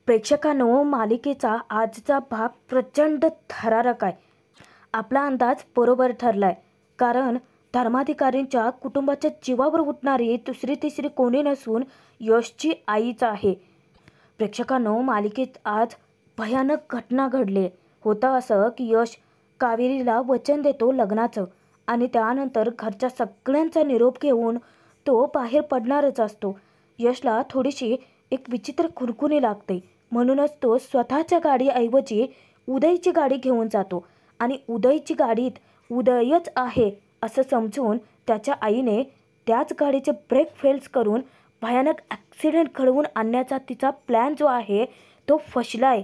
प्रेक्षकांनो, मालिकेचा आजचा भाग प्रचंड थरारक आहे. आपला अंदाज बरोबर ठरलाय, कारण धर्माधिकारींच्या कुटुंबाच्या जीवावर उठणारी दुसरी तिसरी कोणी नसून यशची आईच आहे. प्रेक्षकांनो, मालिकेत आज भयानक घटना घडली. होतं असं की यश कावेरीला वचन देतो लग्नाचं, आणि त्यानंतर घरच्या सगळ्यांचा निरोप घेऊन तो बाहेर पडणारच असतो. यशला थोडीशी एक विचित्र खुरखुनी लागते, म्हणूनच तो स्वतःच्या गाडीऐवजी उदयची गाडी घेऊन जातो, आणि उदयची गाडीत उदयच आहे असं समजून त्याच्या आईने त्याच गाडीचे ब्रेक फेल्स करून भयानक ॲक्सिडेंट घडवून आणण्याचा तिचा प्लॅन जो आहे तो फसलाय.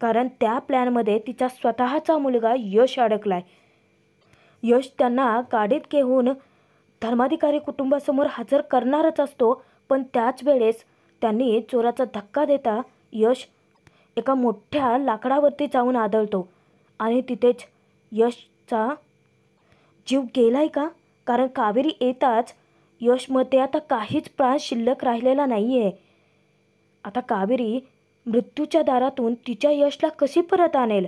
कारण त्या प्लॅनमध्ये तिचा स्वतःचा मुलगा यश अडकलाय. यश त्यांना गाडीत घेऊन धर्माधिकारी कुटुंबासमोर हजर करणारच असतो, पण त्याच वेळेस त्यांनी जोराचा धक्का देता यश एका मोठ्या लाकडावरती जाऊन आदळतो, आणि तिथेच यशचा जीव गेलाय का? कारण कावेरी येताच यशमध्ये आता काहीच प्राण शिल्लक राहिलेला नाही आहे. आता कावेरी मृत्यूच्या दारातून तिच्या यशला कशी परत आणेल?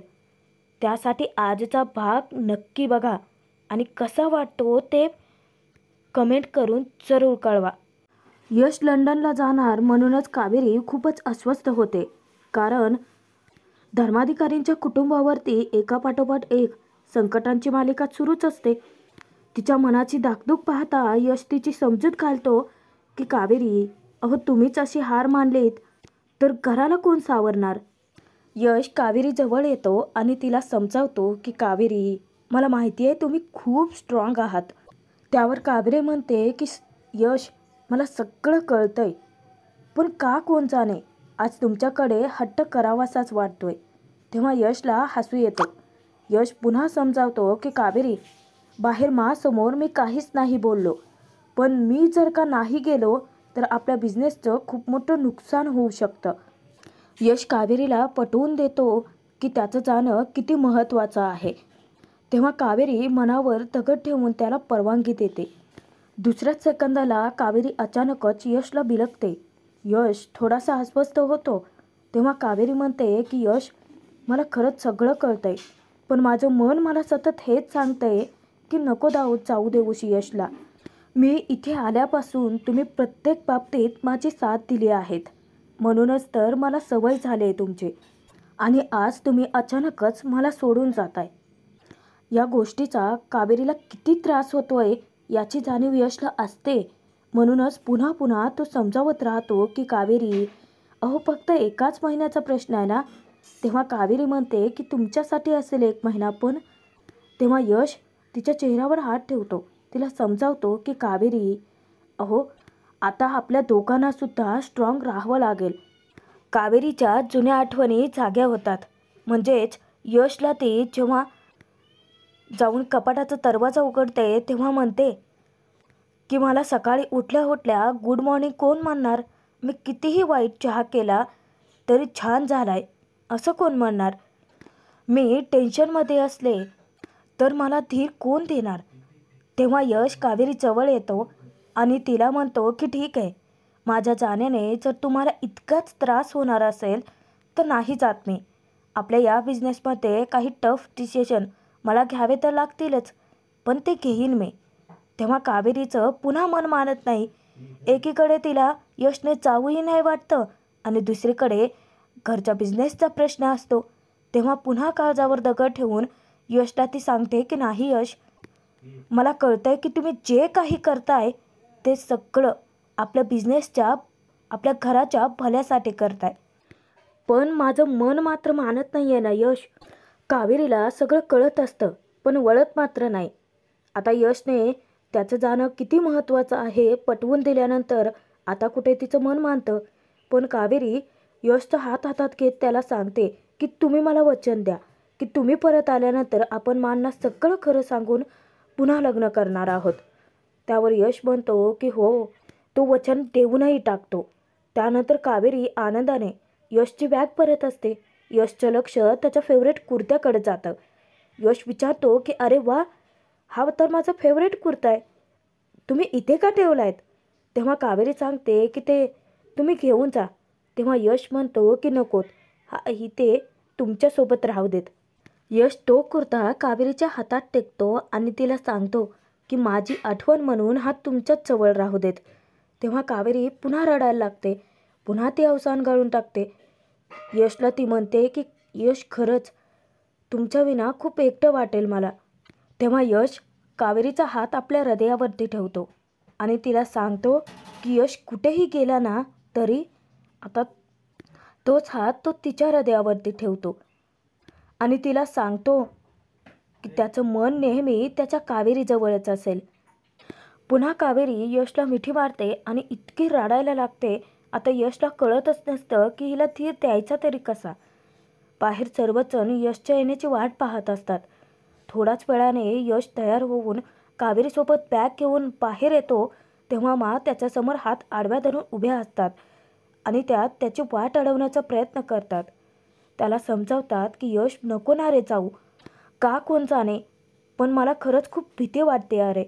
त्यासाठी आजचा भाग नक्की बघा, आणि कसा वाटतो ते कमेंट करून जरूर कळवा. यश लंडनला जाणार म्हणूनच कावेरी खूपच अस्वस्थ होते, कारण धर्माधिकारींच्या कुटुंबावरती एकापाठोपाठ एक संकटांची मालिका सुरूच असते. तिच्या मनाची धाकधूक पाहता यश तिची समजूत घालतो की कावेरी, अहो तुम्हीच अशी हार मानलीत तर घराला कोण सावरणार? यश कावेरी जवळ येतो आणि तिला समजावतो की कावेरी, मला माहिती आहे तुम्ही खूप स्ट्रॉंग आहात. त्यावर कावेरी म्हणते की यश, मला सगळं कळतंय, पण का कोण जाणे आज तुमच्याकडे हट्ट करावासाच वाटतोय. तेव्हा यशला हसू येतो. यश पुन्हा समजावतो की कावेरी, बाहेर मासमोर मी काहीच नाही बोललो, पण मी जर का नाही गेलो तर आपल्या बिझनेसचं खूप मोठं नुकसान होऊ शकतं. यश कावेरीला पटवून देतो की त्याचं जाणं किती महत्त्वाचं आहे. तेव्हा कावेरी मनावर दगड ठेवून त्याला परवानगी देते. दुसऱ्याच सेकंदाला कावेरी अचानकच यशला बिलगते. यश थोडासा अस्वस्थ होतो. तेव्हा कावेरी म्हणते की यश, मला खरंच सगळं कळतंय, पण माझं मन मला सतत हेच सांगतंय की नको जाऊ देऊशी यशला. मी इथे आल्यापासून तुम्ही प्रत्येक बाबतीत माझी साथ दिली आहेत, म्हणूनच तर मला सवय झाली आहे तुमची, आणि आज तुम्ही अचानकच मला सोडून जाताय. या गोष्टीचा कावेरीला किती त्रास होतोय याची जाणीव यशला असते, म्हणूनच पुन्हा पुन्हा तो समजावत राहतो की कावेरी, अहो फक्त एकाच महिन्याचा प्रश्न आहे ना. तेव्हा कावेरी म्हणते की तुमच्यासाठी असेल 1 महिना पण. तेव्हा यश तिच्या चेहऱ्यावर हात ठेवतो. तिला समजावतो की कावेरी, अहो आता आपल्या दोघांना सुद्धा स्ट्रॉंग राहावं लागेल. कावेरीच्या जुन्या आठवणी जाग्या होतात. म्हणजेच यशला ती जेव्हा जाऊन कपाटाचा दरवाजा उघडते तेव्हा म्हणते की मला सकाळी उठल्या उठल्या गुड मॉर्निंग कोण म्हणणार? मी कितीही वाईट चहा केला तरी छान झालाय असं कोण म्हणणार? मी टेन्शनमध्ये असले तर मला धीर कोण देणार? तेव्हा यश कावेरी जवळ येतो आणि तिला म्हणतो की ठीक आहे, माझ्या जाण्याने जर तुम्हाला इतकाच त्रास होणार असेल तर नाही जात मी. आपल्या या बिझनेसमध्ये काही टफ डिसिजन मला घ्यावे तर लागतीलच, पण ते घेईन मी. तेव्हा कावेरीचं पुन्हा मन मानत नाही. एकीकडे तिला यशने जाऊही नाही वाटतं, आणि दुसरीकडे घरच्या बिझनेसचा प्रश्न असतो. तेव्हा पुन्हा काळजावर दगड ठेवून यशला ती सांगते की नाही यश, मला कळतंय की तुम्ही जे काही करताय ते सगळं आपल्या बिझनेसच्या, आपल्या घराच्या भल्यासाठी करताय, पण माझं मन मात्र मानत नाही आहे ना यश. कावेरीला सगळं कळत असतं पण वळत मात्र नाही. आता यशने त्याचं जाणं किती महत्त्वाचं आहे पटवून दिल्यानंतर आता कुठे तिचं मन मानतं. पण कावेरी यशचा हात हातात घेत त्याला सांगते की तुम्ही मला वचन द्या की तुम्ही परत आल्यानंतर आपण मांना सगळं खरं सांगून पुन्हा लग्न करणार आहोत. त्यावर यश म्हणतो की हो, तो वचन देऊनही टाकतो. त्यानंतर कावेरी आनंदाने यशची बॅग भरत असते. यशचं लक्ष त्याच्या फेवरेट कुर्त्याकडे जातं. यश विचारतो की अरे वा, हा तर माझा फेवरेट कुर्ता आहे, तुम्ही इथे का ठेवला आहेत? तेव्हा कावेरी सांगते की ते तुम्ही घेऊन जा. तेव्हा यश म्हणतो की नकोत, इथे तुमच्यासोबत राहू देत. यश तो कुर्ता कावेरीच्या हातात टेकतो आणि तिला सांगतो की माझी आठवण म्हणून हा तुमच्याच जवळ राहू देत. तेव्हा कावेरी पुन्हा रडायला लागते. पुन्हा ती अवसान गाळून टाकते. यशला ती म्हणते की यश, खरंच तुमच्या विना खूप एकटं वाटेल मला. तेव्हा यश कावेरीचा हात आपल्या हृदयावरती ठेवतो आणि तिला सांगतो की यश कुठेही गेला ना तरी आता तोच हात तो तिच्या हृदयावरती ठेवतो आणि तिला सांगतो की त्याचं मन नेहमी त्याच्या कावेरीजवळच असेल. पुन्हा कावेरी यशला मिठी मारते आणि इतकी रडायला लागते. आता यशला कळतच नसतं की हिला धीर द्यायचा तरी कसा. बाहेर सर्वजण यशच्या येण्याची वाट पाहत असतात. थोड्याच वेळाने यश तयार होऊन कावेरीसोबत बॅग घेऊन बाहेर येतो. तेव्हा त्याच्यासमोर हात आडव्या धरून उभ्या असतात आणि त्याची वाट अडवण्याचा प्रयत्न करतात. त्याला समजावतात की यश, नको ना रे जाऊ, का कोण जाणे, पण मला खरंच खूप भीती वाटते अरे.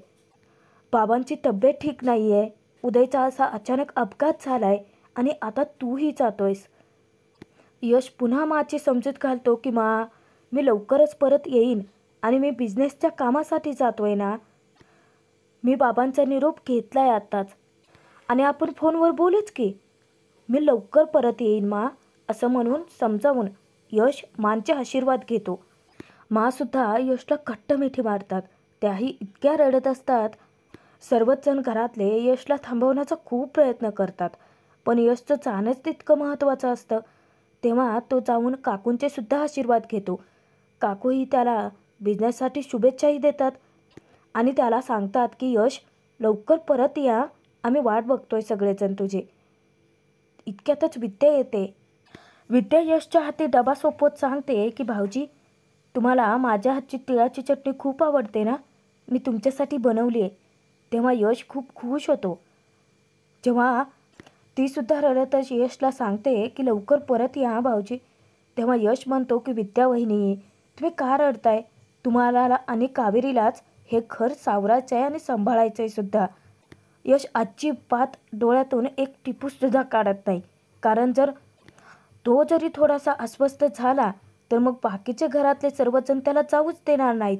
बाबांची तब्येत ठीक नाही आहे, उदयचा असा अचानक अपघात झालाय आणि आता तूही जातोयस. यश पुन्हा माची समजूत घालतो की मी लवकरच परत येईन आणि मी बिझनेसच्या कामासाठी जातोय ना. मी बाबांचा निरोप घेतलाय आत्ताच आणि आपण फोनवर बोलूच की. मी लवकर परत येईन असं म्हणून समजावून यश मांचे आशीर्वाद घेतो. सुद्धा यशला घट्ट मिठी मारतात. त्याही इतक्या रडत असतात. सर्वच जण घरातले यशला थांबवण्याचा खूप प्रयत्न करतात, पण यशचं जाणंच तितकं महत्त्वाचं असतं. तेव्हा तो जाऊन काकूंचे सुद्धा आशीर्वाद घेतो. काकूही त्याला बिझनेससाठी शुभेच्छाही देतात आणि त्याला सांगतात की यश, लवकर परत या, आम्ही वाट बघतोय सगळेजण तुझे. इतक्यातच विद्या येते. विद्या यशच्या हाती डबा सोपवत सांगते की भाऊजी, तुम्हाला माझ्या हातची तिळाची चटणी खूप आवडते ना, मी तुमच्यासाठी बनवली आहे. तेव्हा यश खूप खुश होतो. जेव्हा ती सुद्धा रडतच यशला सांगते की लवकर परत या भाऊजी, तेव्हा यश म्हणतो की विद्या वहिनी, तुम्ही का रडताय? तुम्हाला आणि कावेरीलाच हे घर सावरायचं आहे आणि सांभाळायचं आहे सुद्धा. यश अजिबात डोळ्यातून एक टिपूसुद्धा काढत नाही, कारण तो जरी थोडासा अस्वस्थ झाला तर मग बाकीचे घरातले सर्वजण त्याला जाऊच देणार नाहीत.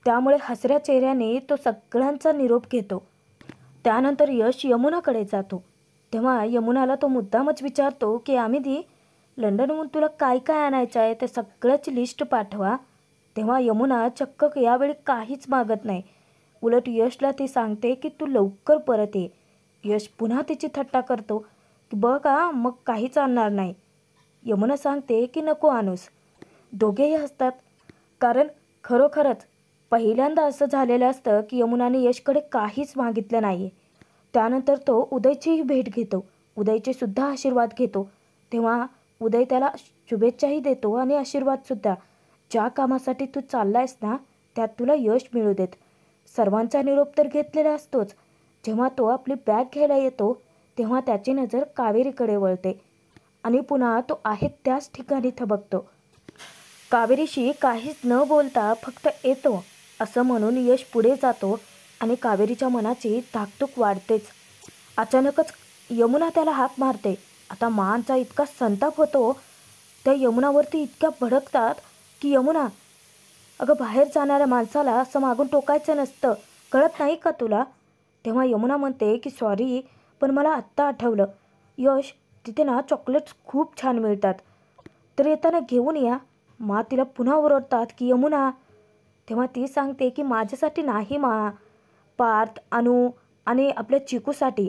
त्यामुळे हसऱ्या चेहऱ्याने तो सगळ्यांचा निरोप घेतो. त्यानंतर यश यमुनाकडे जातो. तेव्हा यमुनाला तो मुद्दामच विचारतो की आम्ही लंडनहून तुला काय काय आणायचं आहे ते सगळ्याची लिस्ट पाठवा. तेव्हा यमुना चक्क यावेळी काहीच मागत नाही. उलट यशला ती सांगते की तू लवकर परत ये. यश पुन्हा तिची थट्टा करतो की बघ मग काहीच आणणार नाही. यमुना सांगते की नको आणूस. दोघेही हसतात, कारण खरोखरच पहिल्यांदा असं झालेलं असतं की यमुनाने यशकडे काहीच मागितलं नाही. त्यानंतर तो उदयचीही भेट घेतो. उदयचे सुद्धा आशीर्वाद घेतो. तेव्हा उदय त्याला शुभेच्छाही देतो आणि आशीर्वादसुद्धा. ज्या कामासाठी तू चाललायस ना त्यात तुला यश मिळू देत. सर्वांचा निरोप तर घेतलेला असतोच. जेव्हा तो आपली बॅग घ्यायला येतो तेव्हा त्याची नजर कावेरीकडे वळते आणि पुन्हा तो आहे त्याच ठिकाणी थबकतो. कावेरीशी काहीच न बोलता फक्त येतो असं म्हणून यश पुढे जातो आणि कावेरीच्या मनाची धाकधूक वाढतेच. अचानकच यमुना त्याला हाक मारते. आता मांचा इतका संताप होतो. त्या यमुनावरती इतक्या भडकतात की यमुना, अगं बाहेर जाणाऱ्या माणसाला असं मागून टोकायचं नसतं, कळत नाही का तुला? तेव्हा यमुना म्हणते की सॉरी, पण मला आत्ता आठवलं. यश, तिथे ना चॉकलेट्स खूप छान मिळतात, तर येताना घेऊन या. तिला पुन्हा ओरडतात की यमुना. तेव्हा ती सांगते की माझ्यासाठी नाही पार्थ, अनु आणि आपल्या चिकूसाठी.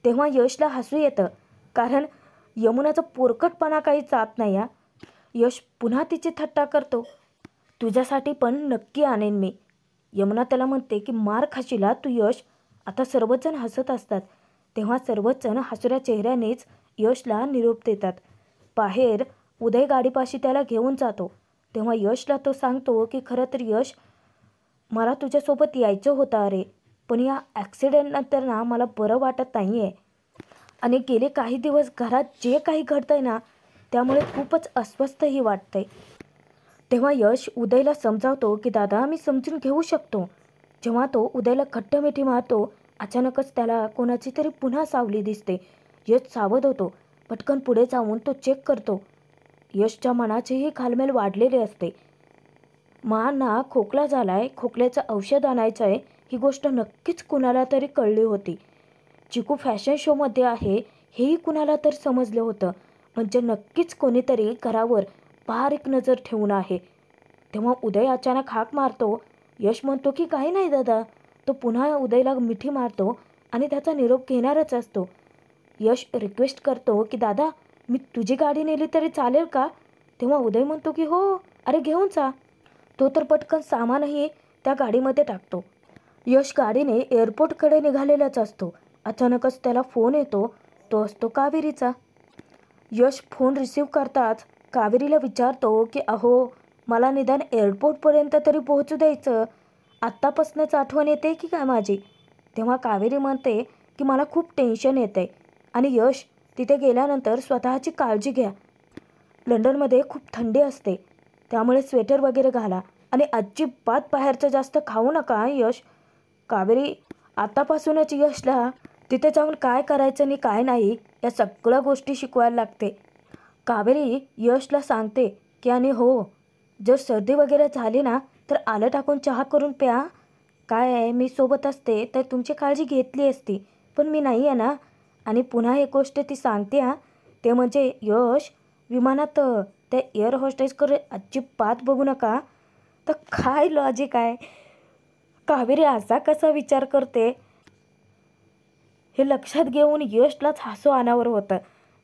तेव्हा यशला हसू येतं, कारण यमुनाचा पोरकटपणा काही जात नाही. यश पुन्हा तिची थट्टा करतो, तुझ्यासाठी पण नक्की आणेन मी. यमुना त्याला म्हणते की मार खाशीला तू यश. आता सर्वजण हसत असतात. तेव्हा सर्वजण हसऱ्या चेहऱ्यानेच यशला निरोप देतात. बाहेर उदय गाडीपाशी त्याला घेऊन जातो. तेव्हा यशला तो सांगतो की खरं तर यश, मला तुझ्यासोबत यायचं होतं अरे, पण या ॲक्सिडेंटनंतर ना मला बरं वाटत नाही आहे आणि गेले काही दिवस घरात जे काही घडतंय ना त्यामुळे खूपच अस्वस्थही वाटतंय. तेव्हा यश उदयला समजावतो की दादा, मी समजून घेऊ शकतो. जेव्हा तो उदयला घट्ट मिठी मारतो, अचानकच त्याला कोणाची तरी पुन्हा सावली दिसते. यश सावध होतो. पटकन पुढे जाऊन तो चेक करतो. यशच्या मनाचीही घालमेल वाढलेली असते. मांना खोकला झालाय, खोकल्याचं औषध आणायचं आहे, ही गोष्ट नक्कीच कुणाला तरी कळली होती. चिकू फॅशन शोमध्ये आहे हेही कुणाला तर समजलं होतं. म्हणजे नक्कीच कोणीतरी घरावर बारीक नजर ठेवून आहे. तेव्हा उदय अचानक हाक मारतो. यश म्हणतो की काही नाही दादा. तो पुन्हा उदयला मिठी मारतो आणि त्याचा निरोप घेणारच असतो. यश रिक्वेस्ट करतो की दादा, मी तुझी गाडी नेली तरी चालेल का? तेव्हा उदय म्हणतो की हो, अरे घेऊन जा. तो तर पटकन सामानही त्या गाडीमध्ये टाकतो. यश गाडीने एअरपोर्टकडे निघालेलाच असतो. अचानकच त्याला फोन येतो. तो असतो कावेरीचा. यश फोन रिसीव्ह करताच कावेरीला विचारतो की अहो, मला निदान एअरपोर्टपर्यंत तरी पोहोचू द्यायचं. आत्तापासूनच आठवण येते की काय माझी? तेव्हा कावेरी म्हणते की मला खूप टेन्शन येते आणि यश, तिथे गेल्यानंतर स्वतःची काळजी घ्या. लंडनमध्ये खूप थंडी असते, त्यामुळे स्वेटर वगैरे घाला आणि अजिबात बाहेरचं जास्त खाऊ नका यश. कावेरी आतापासूनच यशला तिथे जाऊन काय करायचं आणि काय नाही या सगळ्या गोष्टी शिकवायला लागते. कावेरी यशला सांगते की आणि हो, जर सर्दी वगैरे झाली ना तर आलं टाकून चहा करून प्या. काय आहे, मी सोबत असते तर तुमची काळजी घेतली असती, पण मी नाही आहे ना. आणि पुन्हा एक गोष्ट ती सांगते ते म्हणजे यश, विमानात त्या एअर होस्टेसकडे अजिबात बघू नका. तर काय लॉजिक आहे? कावेरी असा कसा विचार करते हे लक्षात घेऊन यशलाच हसू अनावर होतं.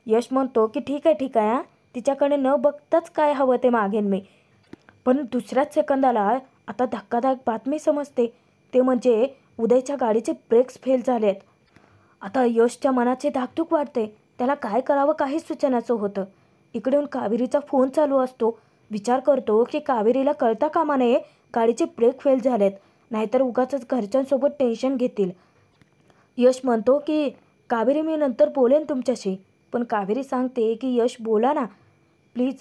यश म्हणतो की ठीक आहे तिच्याकडे न बघताच काय हवं ते मागेन मी. पण दुसऱ्याच सेकंदाला आता धक्कादायक बातमी समजते. ते म्हणजे उदयच्या गाडीचे ब्रेक्स फेल झालेत. आता यशच्या मनाचे धाकधूक वाढते. त्याला काय करावं काहीच सुचनाचं होतं. इकडून कावेरीचा फोन चालू असतो. विचार करतो की कावेरीला कळता कामा नये गाडीचे ब्रेक फेल झालेत, नाहीतर उगाचच घरच्यांसोबत टेन्शन घेतील. यश म्हणतो की कावेरी, मी नंतर बोलेन तुमच्याशी. पण कावेरी सांगते की यश बोला ना प्लीज,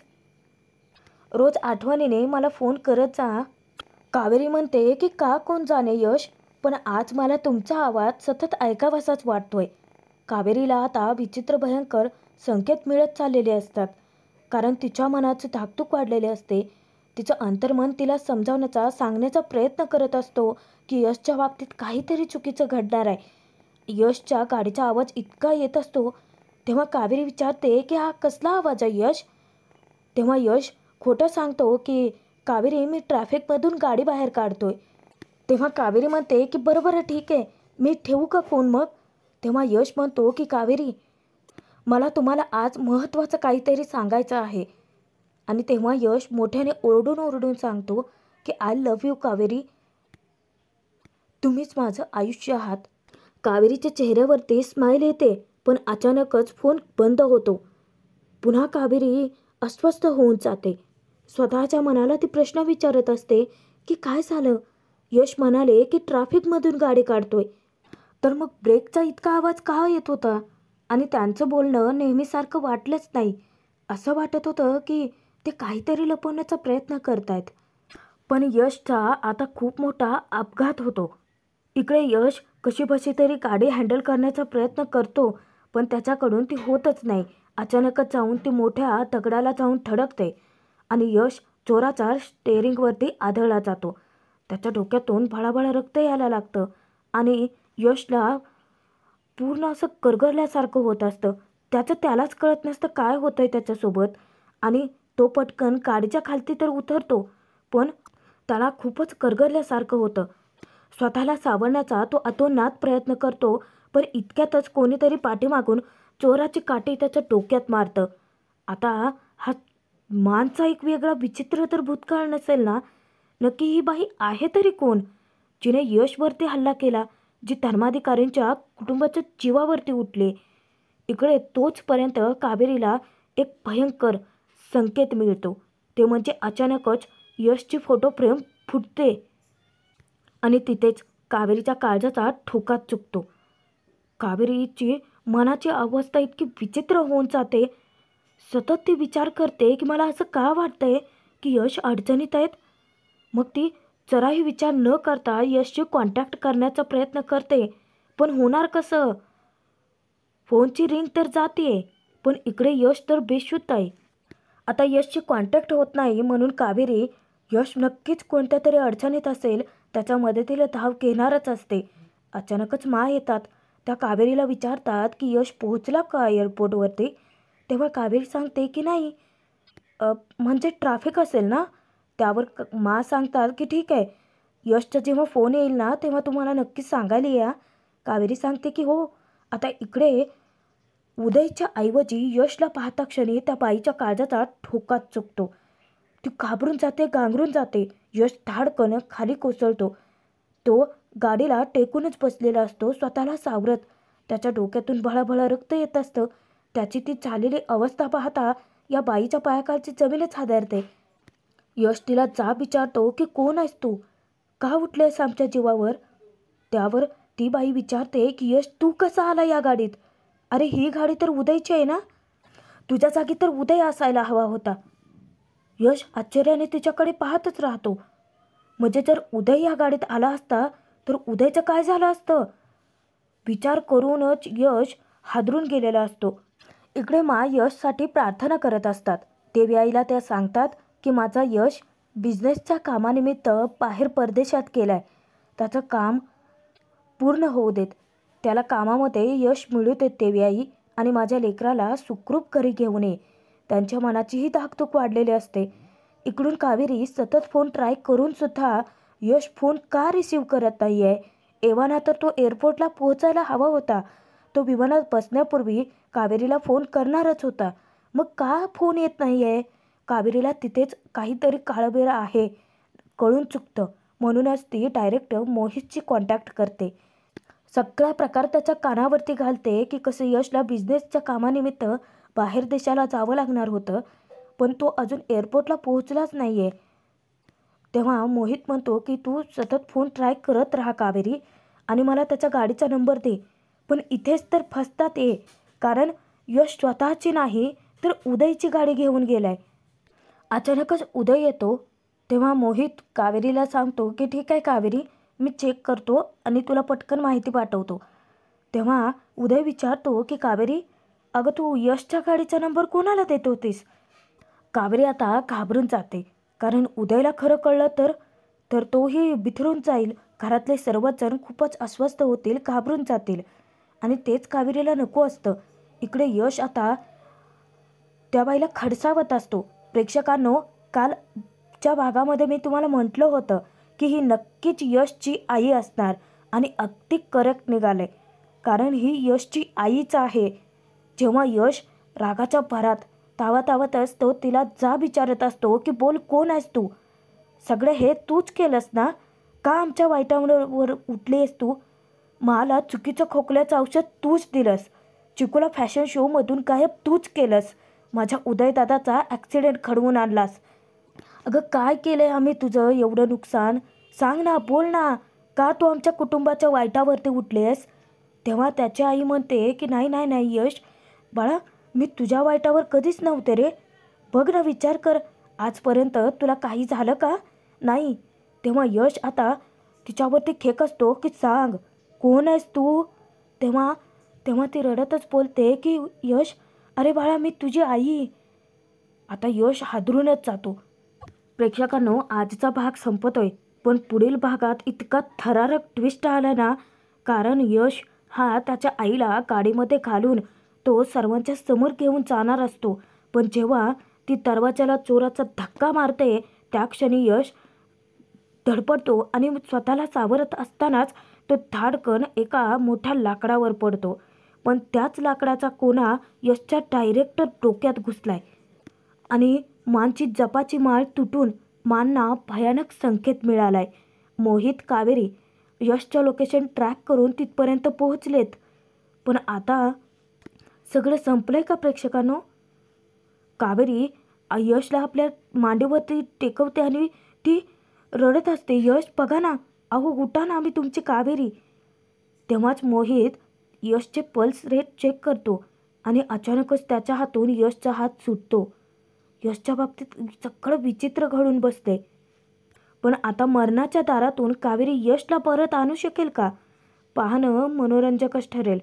रोज आठवणीने मला फोन करत जा. कावेरी म्हणते की का कोण जाणे यश, पण आज मला तुमचा आवाज सतत ऐकावासाच वाटतोय. कावेरीला आता विचित्र भयंकर संकेत मिळत चाललेले असतात, कारण तिच्या मनाचे धाकधूक वाढलेले असते. तिचं अंतर्मन तिला समजावण्याचा, सांगण्याचा प्रयत्न करत असतो की यशच्या बाबतीत काहीतरी चुकीचं घडणार आहे. यशच्या गाडीचा आवाज इतका येत असतो तेव्हा कावेरी विचारते की हा कसला आवाज आहे यश? तेव्हा यश खोटं सांगतो की कावेरी, मी ट्रॅफिकमधून गाडी बाहेर काढतोय. तेव्हा कावेरी म्हणते की बरं ठीक आहे, मी ठेवू का फोन मग? तेव्हा यश म्हणतो की कावेरी, मला तुम्हाला आज महत्त्वाचं काहीतरी सांगायचं आहे. आणि तेव्हा यश मोठ्याने ओरडून सांगतो की आय लव्ह यू कावेरी, तुम्हीच माझं आयुष्य आहात. कावेरीच्या चेहऱ्यावरती स्माईल येते, पण अचानकच फोन बंद होतो. पुन्हा कावेरी अस्वस्थ होऊन जाते. स्वतःच्या मनाला ती प्रश्न विचारत असते की काय झालं? यश म्हणाले की ट्रॅफिकमधून गाडी काढतोय, तर मग ब्रेकचा इतका आवाज का येत होता? आणि त्यांचं बोलणं नेहमीसारखं वाटलंच नाही. असं वाटत होतं की ते काहीतरी लपवण्याचा प्रयत्न करतायत. पण यशचा आता खूप मोठा अपघात होतो. इकडे यश कशीबशी तरी गाडी हँडल करण्याचा प्रयत्न करतो, पण त्याच्याकडून ती होतच नाही. अचानकच जाऊन ती मोठ्या दगडाला जाऊन धडकते आणि यश जोराचा स्टेअरिंगवरती आदळला जातो. त्याच्या डोक्यातून भळाभळा रक्त यायला लागतं आणि यशला पूर्ण असं गरगरल्यासारखं होत असतं. त्यालाच कळत नसतं काय होतंय त्याच्यासोबत. आणि तो पटकन गाडीच्या खालती तर उतरतो, पण त्याला खूपच गरगरल्यासारखं होतं. स्वतःला सावरण्याचा तो अतोनात प्रयत्न करतो, पण इतक्यातच कोणीतरी पाठीमागून चोराची काठी त्याच्या डोक्यात मारतं. आता हा मानचा एक वेगळा विचित्र तर भूतकाळ नसेल ना? नक्की ही बाई आहे तरी कोण, जिने यशवरती हल्ला केला, जी धर्माधिकाऱ्यांच्या कुटुंबाच्या जीवावरती उठले? इकडे तोचपर्यंत कावेरीला एक भयंकर संकेत मिळतो. ते म्हणजे अचानकच यशची फोटो फ्रेम फुटते आणि तिथेच कावेरीच्या काळजाचा ठोका चुकतो. कावेरीची मनाची अवस्था इतकी विचित्र होऊन जाते. सतत ती विचार करते की मला असं का वाटतंय की यश अडचणीत आहेत. मग ती जराही विचार न करता यशशी कॉन्टॅक्ट करण्याचा प्रयत्न करते, पण होणार कसं? फोनची रिंग तर जाते, पण इकडे यश तर बेशुद्ध आहे. आता यशची कॉन्टॅक्ट होत नाही म्हणून कावेरी यश नक्कीच कोणत्या तरी अडचणीत असेल त्याच्या मदतीला धाव घेणारच असते. अचानकच मा येतात. त्या कावेरीला विचारतात की यश पोहोचला का एअरपोर्टवरती. तेव्हा कावेरी सांगते की नाही, म्हणजे ट्रॅफिक असेल ना. त्यावर मा सांगतात की ठीक आहे, यशचा जेव्हा फोन येईल ना तेव्हा तुम्हाला नक्कीच सांगायला या. कावेरी सांगते की हो. आता इकडे उदयच्या ऐवजी यशला पाहता क्षणी त्या बाईच्या काळजाचा ठोका चुकतो. ती घाबरून जाते, गांगरून जाते. यश धाडकन खाली कोसळतो. तो गाडीला टेकूनच बसलेला असतो, स्वतःला सावरत. त्याच्या डोक्यातून भळाभळा रक्त येत असतं. त्याची ती झालेली अवस्था पाहता या बाईच्या पायाखालची जमीनच हादरते. यश तिला जाब विचारतो की कोण आहेस तू, का उठलेस आमच्या जीवावर. त्यावर ती बाई विचारते की यश तू कसा आला या गाडीत. अरे ही गाडी तर उदयची आहे ना, तुझ्या जागी तर उदय असायला हवा होता. यश आश्चर्याने तिच्याकडे पाहतच राहतो. म्हणजे जर उदय या गाडीत आला असता तर उदयचं काय झालं असतं. विचार करूनच यश हादरून गेलेला असतो. इकडे मा यशसाठी प्रार्थना करत असतात. देवी आईला त्या सांगतात की माझा यश बिझनेसच्या कामानिमित्त बाहेर परदेशात केलाय, त्याचं काम पूर्ण होऊ देत, त्याला कामामध्ये यश मिळू देत देवी आई, आणि माझ्या लेकराला सुखरूप घरी घेऊन ये. त्यांच्या मनाचीही धाकधूक वाढलेली असते. इकडून कावेरी सतत फोन ट्राय करून सुद्धा यश फोन का रिसीव्ह करत नाही आहे. एव्हाना तर तो एअरपोर्टला पोहोचायला हवा होता. तो विमानात बसण्यापूर्वी कावेरीला फोन करणारच होता. मग का फोन येत नाही आहे. कावेरीला तिथेच काहीतरी काळबेरा आहे कळून चुकतं. म्हणूनच ती डायरेक्ट मोहितची कॉन्टॅक्ट करते. सगळा प्रकार त्याच्या कानावरती घालते की कसं यशला बिझनेसच्या कामानिमित्त बाहेर देशाला जावं लागणार होतं, पण तो अजून एअरपोर्टला पोहोचलाच नाही आहे. तेव्हा मोहित म्हणतो की तू सतत फोन ट्राय करत राहा कावेरी, आणि मला त्याच्या गाडीचा नंबर दे. पण इथेच तर फसतात ये, कारण यश स्वतःची नाही तर उदयची गाडी घेऊन गेलाय. अचानकच उदय येतो. तेव्हा मोहित कावेरीला सांगतो की ठीक आहे कावेरी, मी चेक करतो आणि तुला पटकन माहिती पाठवतो. तेव्हा उदय विचारतो की कावेरी, अगं तू यशच्या गाडीचा नंबर कोणाला देत होतीस. कावेरी आता घाबरून जाते, कारण उदयला खरं कळलं तर तोही बिथरून जाईल. घरातले सर्वच जण खूपच अस्वस्थ होतील, घाबरून जातील, आणि तेच कावेरीला नको असतं. इकडे यश आता त्या बाईला खडसावत असतो. प्रेक्षकांनो, कालच्या भागामध्ये मी तुम्हाला म्हटलं होतं की ही नक्कीच यशची आई असणार, आणि अगदी करेक्ट निघाले, कारण ही यशची आईच आहे. जेव्हा यश रागाच्या भरात तावत असतो, तिला जा विचारत असतो की बोल कोण आहेस तू. सगळे हे तूच केलंस ना, का आमच्या वाईटावर उठलीस तू. मला चुकीचं खोकल्याचं औषध तूच दिलंस, चिकूला फॅशन शोमधून गायब तूच केलंस, माझ्या उदयदादाचा ॲक्सिडेंट घडवून आणलास. अगं काय केलंय आम्ही तुझं एवढं नुकसान, सांग ना, बोल ना, का तू आमच्या कुटुंबाच्या वाईटावरती उठलेस. तेव्हा त्याची आई म्हणते की नाही नाही नाही यश बाळा, मी तुझ्या वाईटावर कधीच नव्हते रे. बघ ना, विचार कर, आजपर्यंत तुला काही झालं का नाही. तेव्हा यश आता तिच्यावरती खेकसतो की सांग कोण आहेस तू. तेव्हा ती रडतच बोलते की यश, अरे बाळा मी तुझी आई. आता यश हादरूनच जातो. प्रेक्षकांनो, आजचा भाग संपतोय, पण पुढील भागात इतका थरारक ट्विस्ट आला ना, कारण यश हा त्याच्या आईला गाडीमध्ये घालून तो सर्वांच्या समोर घेऊन जाणार असतो. पण जेव्हा ती दरवाजाला जोराचा धक्का मारते, त्या क्षणी यश धडपडतो आणि स्वतःला सावरत असतानाच तो धाडकन एका मोठ्या लाकडावर पडतो. पण त्याच लाकडाचा कोना यशच्या डायरेक्ट डोक्यात घुसलाय, आणि मानची जपाची माळ तुटून मानना भयानक संकेत मिळालाय. मोहित कावेरी यशचं लोकेशन ट्रॅक करून तिथपर्यंत पोहोचलेत. पण आता सगळं संपलंय का प्रेक्षकांनो. कावेरी यशला आपल्या मांडीवरती टेकवते आणि ती रडत असते, यश बघा ना, अहो उठा ना, मी तुमची कावेरी. तेव्हाच मोहित यशचे पल्स रेट चेक करतो, आणि अचानकच त्याच्या हातून यशचा हात सुटतो. यशच्या बाबतीत सगळं विचित्र घडून बसते. पण आता मरणाच्या दारातून कावेरी यशला परत आणू शकेल का, पाहणं मनोरंजकच ठरेल.